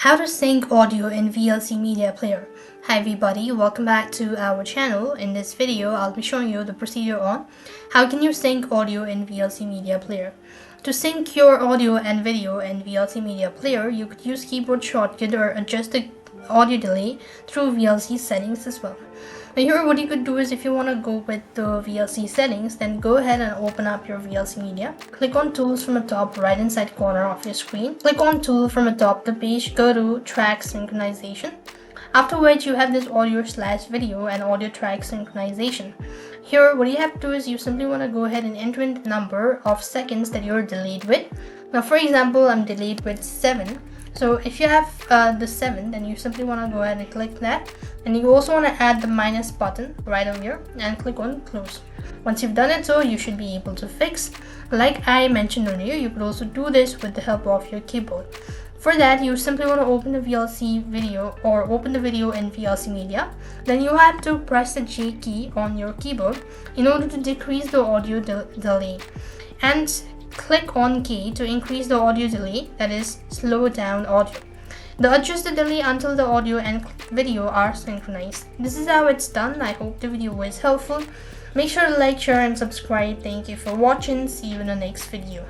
How to sync audio in VLC Media Player. Hi everybody, welcome back to our channel. In this video, I'll be showing you the procedure on how can you sync audio in VLC Media Player. To sync your audio and video in VLC Media Player, you could use keyboard shortcut or adjust the audio delay through VLC settings as well. Now here what you could do is if you want to go with the VLC settings, then go ahead and open up your VLC Media. Click on Tools from the top right hand side corner of your screen. Click on Tool from the top of the page, go to Track Synchronization. After which you have this audio/video and audio track synchronization. Here what you have to do is you simply want to go ahead and enter in the number of seconds that you're delayed with. Now for example, I'm delayed with 7. So if you have the 7, then you simply want to go ahead and click that, and you also want to add the minus button right over here and click on close. Once you've done it, so you should be able to fix. Like I mentioned earlier, you could also do this with the help of your keyboard. For that, you simply want to open the VLC video or open the video in VLC Media. Then you have to press the J key on your keyboard in order to decrease the audio delay, and click on K to increase the audio delay, that is slow down audio. Adjust the delay until the audio and video are synchronized. This is how it's done. I hope the video was helpful. Make sure to like, share and subscribe. Thank you for watching. See you in the next video.